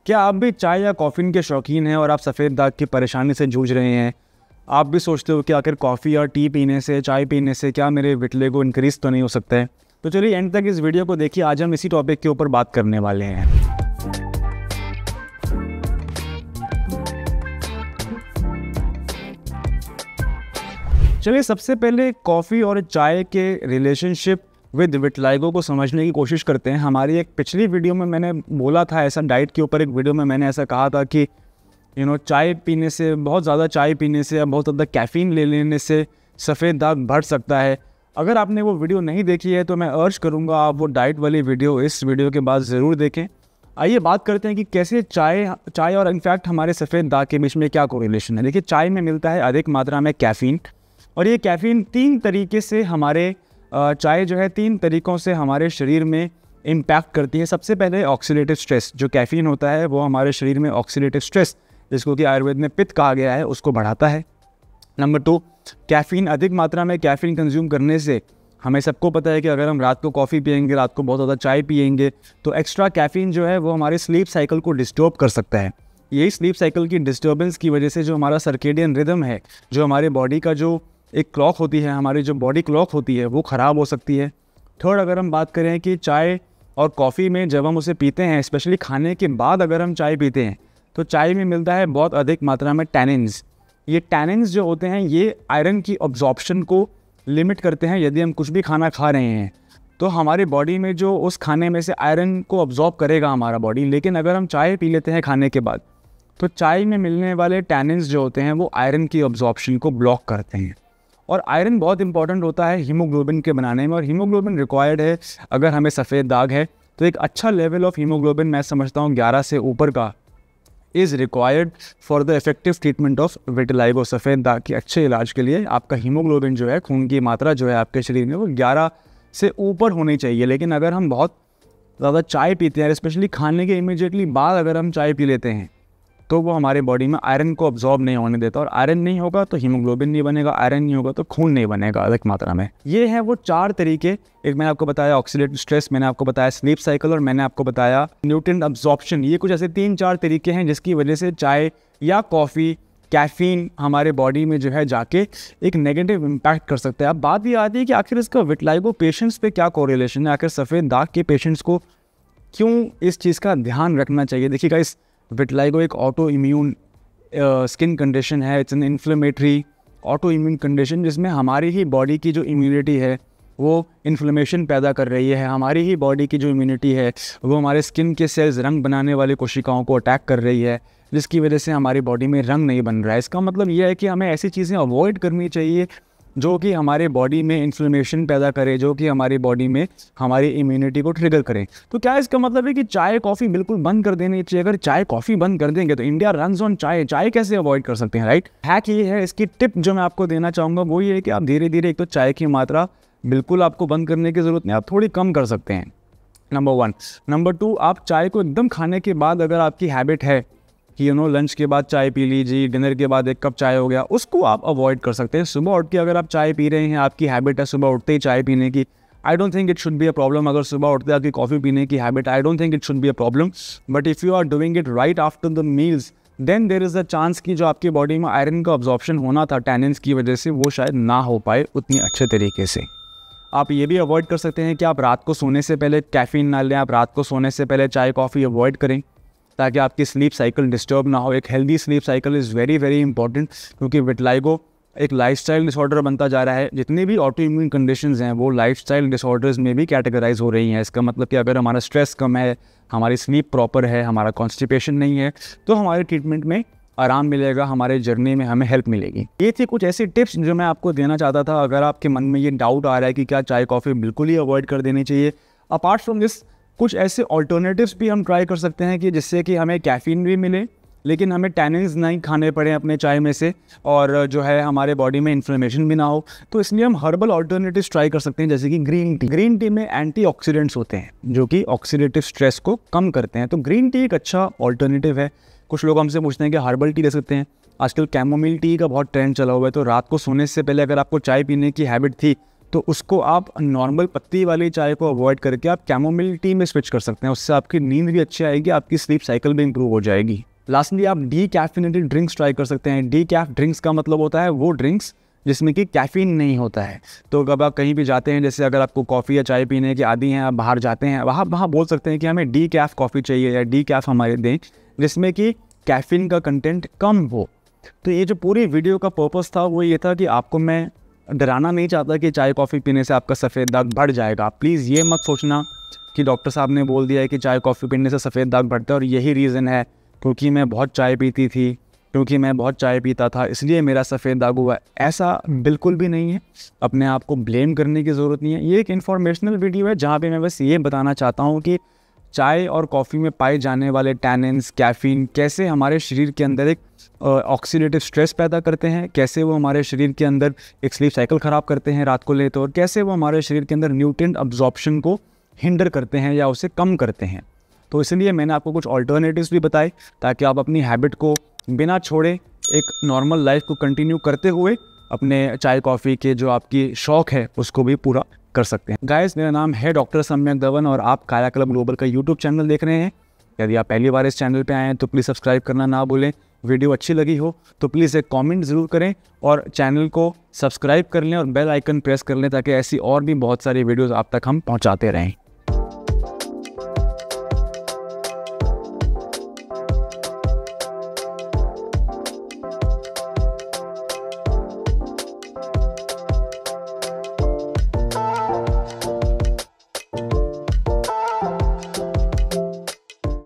क्या आप भी चाय या कॉफ़ीन के शौकीन हैं और आप सफ़ेद दाग की परेशानी से जूझ रहे हैं? आप भी सोचते हो कि आखिर कॉफ़ी या टी पीने से, चाय पीने से क्या मेरे विटलिगो इंक्रीज़ तो नहीं हो सकता है? तो चलिए एंड तक इस वीडियो को देखिए। आज हम इसी टॉपिक के ऊपर बात करने वाले हैं। चलिए सबसे पहले कॉफ़ी और चाय के रिलेशनशिप विद विटलाइगो को समझने की कोशिश करते हैं। हमारी एक पिछली वीडियो में मैंने बोला था, ऐसा डाइट के ऊपर एक वीडियो में मैंने ऐसा कहा था कि चाय पीने से, बहुत ज़्यादा चाय पीने से या बहुत ज़्यादा कैफ़ीन ले लेने से सफ़ेद दाग बढ़ सकता है। अगर आपने वो वीडियो नहीं देखी है तो मैं अर्ज करूँगा आप वो डाइट वाली वीडियो इस वीडियो के बाद ज़रूर देखें। आइए बात करते हैं कि कैसे चाय और इनफैक्ट हमारे सफ़ेद दाग के बीच में क्या कोरिलेशन है। देखिए, चाय में मिलता है अधिक मात्रा में कैफ़ीन, और ये कैफ़ीन तीन तरीके से चाय जो है तीन तरीक़ों से हमारे शरीर में इम्पैक्ट करती है। सबसे पहले ऑक्सीडेटिव स्ट्रेस, जो कैफ़ीन होता है वो हमारे शरीर में ऑक्सीडेटिव स्ट्रेस, जिसको कि आयुर्वेद में पित्त कहा गया है, उसको बढ़ाता है। नंबर 2, कैफ़ीन, अधिक मात्रा में कैफ़ीन कंज्यूम करने से हमें सबको पता है कि अगर हम रात को कॉफ़ी पिएंगे, रात को बहुत ज़्यादा चाय पिएंगे, तो एक्स्ट्रा कैफ़ीन जो है वो हमारे स्लीप साइकिल को डिस्टर्ब कर सकता है। यही स्लीप साइकिल की डिस्टर्बेंस की वजह से जो हमारा सर्केडियन रिदम है, जो हमारे बॉडी का जो एक क्लॉक होती है, हमारी जो बॉडी क्लॉक होती है, वो ख़राब हो सकती है। थर्ड, अगर हम बात करें कि चाय और कॉफ़ी में जब हम उसे पीते हैं, स्पेशली खाने के बाद अगर हम चाय पीते हैं, तो चाय में मिलता है बहुत अधिक मात्रा में टैनिन्स। ये टैनिन्स जो होते हैं ये आयरन की अब्जॉर्प्शन को लिमिट करते हैं। यदि हम कुछ भी खाना खा रहे हैं तो हमारी बॉडी में जो उस खाने में से आयरन को अब्जॉर्ब करेगा हमारा बॉडी, लेकिन अगर हम चाय पी लेते हैं खाने के बाद, तो चाय में मिलने वाले टैनिन्स जो होते हैं वो आयरन की अब्जॉर्प्शन को ब्लॉक करते हैं। और आयरन बहुत इंपॉर्टेंट होता है हीमोग्लोबिन के बनाने में, और हीमोग्लोबिन रिक्वायर्ड है अगर हमें सफ़ेद दाग है। तो एक अच्छा लेवल ऑफ हीमोग्लोबिन, मैं समझता हूँ 11 से ऊपर का, is required for the effective treatment of vitiligo. सफ़ेद दाग के अच्छे इलाज के लिए आपका हीमोग्लोबिन जो है, खून की मात्रा जो है आपके शरीर में, वो 11 से ऊपर होनी चाहिए। लेकिन अगर हम बहुत ज़्यादा चाय पीते हैं, स्पेशली खाने के इमीडिएटली बाद अगर हम चाय पी लेते हैं, तो वो हमारे बॉडी में आयरन को अब्जॉर्ब नहीं होने देता, और आयरन नहीं होगा तो हीमोग्लोबिन नहीं बनेगा, आयरन नहीं होगा तो खून नहीं बनेगा अधिक मात्रा में। ये हैं वो चार तरीके। एक मैंने आपको बताया ऑक्सीडेटिव स्ट्रेस, मैंने आपको बताया स्लीप साइकिल, और मैंने आपको बताया न्यूट्रिएंट अब्जॉर्प्शन। ये कुछ ऐसे 3-4 तरीके हैं जिसकी वजह से चाय या कॉफ़ी, कैफ़ीन हमारे बॉडी में जो है जाके एक नेगेटिव इम्पैक्ट कर सकता है। अब बात ये आती है कि आखिर इसका विटलाइगो पेशेंट्स पे क्या कोरिलेशन है, आखिर सफ़ेद दाग के पेशेंट्स को क्यों इस चीज़ का ध्यान रखना चाहिए। देखिएगा, इस विटलाइगो एक ऑटो इम्यून स्किन कंडीशन है। It's an inflammatory auto immune condition, जिसमें हमारी ही बॉडी की जो इम्यूनिटी है वो इन्फ्लेमेशन पैदा कर रही है। हमारी ही बॉडी की जो इम्यूनिटी है वो हमारे स्किन के सेल्स, रंग बनाने वाली कोशिकाओं को अटैक कर रही है, जिसकी वजह से हमारी बॉडी में रंग नहीं बन रहा है। इसका मतलब ये है कि हमें ऐसी चीज़ें अवॉइड करनी चाहिए जो कि हमारे बॉडी में इन्फ्लेमेशन पैदा करे, जो कि हमारी बॉडी में हमारी इम्यूनिटी को ट्रिगर करें। तो क्या इसका मतलब है कि चाय कॉफ़ी बिल्कुल बंद कर देनी चाहिए? अगर चाय कॉफ़ी बंद कर देंगे तो इंडिया रन्स ऑन चाय, चाय कैसे अवॉइड कर सकते हैं, राइट? हैक ये है, इसकी टिप जो मैं आपको देना चाहूँगा वो ये है कि आप धीरे धीरे, एक तो चाय की मात्रा बिल्कुल आपको बंद करने की ज़रूरत नहीं, आप थोड़ी कम कर सकते हैं, नंबर 1। नंबर 2, आप चाय को एकदम खाने के बाद, अगर आपकी हैबिट है कि लंच के बाद चाय पी लीजिए, डिनर के बाद 1 कप चाय हो गया, उसको आप अवॉइड कर सकते हैं। सुबह उठ के अगर आप चाय पी रहे हैं, आपकी हैबिट है सुबह उठते ही चाय पीने की, I don't think it should be a problem. अगर सुबह उठते आपकी कॉफ़ी पीने की habit, I don't think it should be a problem. But if you are doing it right after the meals, then there is a chance कि जो आपकी body में आयरन का अब्जॉर्प्शन होना था टैनिन्स की वजह से, वो शायद ना हो पाए उतनी अच्छे तरीके से। आप ये भी अवॉइड कर सकते हैं कि आप रात को सोने से पहले कैफ़ीन ना लें, आप रात को सोने से पहले चाय कॉफ़ी अवॉइड करें, ताकि आपकी स्लीप साइकिल डिस्टर्ब ना हो। एक healthy sleep cycle is very very important, क्योंकि विटलाइगो एक लाइफस्टाइल डिसऑर्डर बनता जा रहा है। जितनी भी ऑटो इम्यून कंडीशंस हैं वो लाइफस्टाइल डिसऑर्डर्स में भी कैटेगराइज हो रही हैं। इसका मतलब कि अगर हमारा स्ट्रेस कम है, हमारी स्लीप प्रॉपर है, हमारा कॉन्स्टिपेशन नहीं है, तो हमारे ट्रीटमेंट में आराम मिलेगा, हमारे जर्नी में हमें हेल्प मिलेगी। ये थी कुछ ऐसी टिप्स जो मैं आपको देना चाहता था। अगर आपके मन में ये डाउट आ रहा है कि क्या चाय कॉफ़ी बिल्कुल ही अवॉइड कर देनी चाहिए, अपार्ट फ्रॉम दिस कुछ ऐसे ऑल्टरनेटिव्स भी हम ट्राई कर सकते हैं कि जिससे कि हमें कैफ़ीन भी मिले, लेकिन हमें टैनिन्स नहीं खाने पड़े अपने चाय में से, और जो है हमारे बॉडी में इन्फ्लेमेशन भी ना हो। तो इसलिए हम हर्बल ऑल्टरनेटिव्स ट्राई कर सकते हैं, जैसे कि ग्रीन टी। ग्रीन टी में एंटीऑक्सीडेंट्स होते हैं जो कि ऑक्सीडेटिव स्ट्रेस को कम करते हैं। तो ग्रीन टी एक अच्छा ऑल्टरनेटिव है। कुछ लोग हमसे पूछते हैं कि हर्बल टी ले सकते हैं। आजकल कैमोमिल टी का बहुत ट्रेंड चला हुआ है, तो रात को सोने से पहले अगर आपको चाय पीने की हैबिट थी तो उसको आप नॉर्मल पत्ती वाली चाय को अवॉइड करके आप कैमोमिल टी में स्विच कर सकते हैं। उससे आपकी नींद भी अच्छी आएगी, आपकी स्लीप साइकिल भी इंप्रूव हो जाएगी। लास्टली आप डीकैफिनेटेड ड्रिंक्स ट्राई कर सकते हैं। डीकैफ ड्रिंक्स का मतलब होता है वो ड्रिंक्स जिसमें कि कैफ़ीन नहीं होता है। तो जब आप कहीं भी जाते हैं, जैसे अगर आपको कॉफ़ी या चाय पीने के आदी हैं, आप बाहर जाते हैं, वहाँ बोल सकते हैं कि हमें डीकैफ कॉफ़ी चाहिए या डीकैफ हमारे दें, जिसमें कि कैफ़ीन का कंटेंट कम हो। तो ये जो पूरी वीडियो का पर्पस था वो ये था कि आपको मैं डराना नहीं चाहता कि चाय कॉफ़ी पीने से आपका सफ़ेद दाग बढ़ जाएगा। प्लीज़ ये मत सोचना कि डॉक्टर साहब ने बोल दिया है कि चाय कॉफ़ी पीने से सफ़ेद दाग बढ़ता है और यही रीज़न है क्योंकि मैं बहुत चाय पीती थी, क्योंकि मैं बहुत चाय पीता था इसलिए मेरा सफ़ेद दाग हुआ। ऐसा बिल्कुल भी नहीं है। अपने आप को ब्लेम करने की ज़रूरत नहीं है। ये एक इन्फॉर्मेशनल वीडियो है जहाँ पे मैं बस ये बताना चाहता हूँ कि चाय और कॉफ़ी में पाए जाने वाले टैनिन्स, कैफ़ीन कैसे हमारे शरीर के अंदर एक ऑक्सीडेटिव स्ट्रेस पैदा करते हैं, कैसे वो हमारे शरीर के अंदर एक स्लीप साइकिल ख़राब करते हैं रात को लेते, और कैसे वो हमारे शरीर के अंदर न्यूट्रिएंट अब्जॉर्प्शन को हिंडर करते हैं या उसे कम करते हैं। तो इसलिए मैंने आपको कुछ ऑल्टरनेटिव्स भी बताए ताकि आप अपनी हैबिट को बिना छोड़े एक नॉर्मल लाइफ को कंटिन्यू करते हुए अपने चाय कॉफ़ी के जो आपकी शौक़ है उसको भी पूरा कर सकते हैं। गाइस, मेरा नाम है डॉक्टर सम्यक धवन और आप काया क्लब ग्लोबल का यूट्यूब चैनल देख रहे हैं। यदि आप पहली बार इस चैनल पे आए हैं तो प्लीज़ सब्सक्राइब करना ना भूलें। वीडियो अच्छी लगी हो तो प्लीज़ एक कमेंट ज़रूर करें और चैनल को सब्सक्राइब कर लें और बेल आइकन प्रेस कर लें ताकि ऐसी और भी बहुत सारी वीडियोज़ आप तक हम पहुँचाते रहें।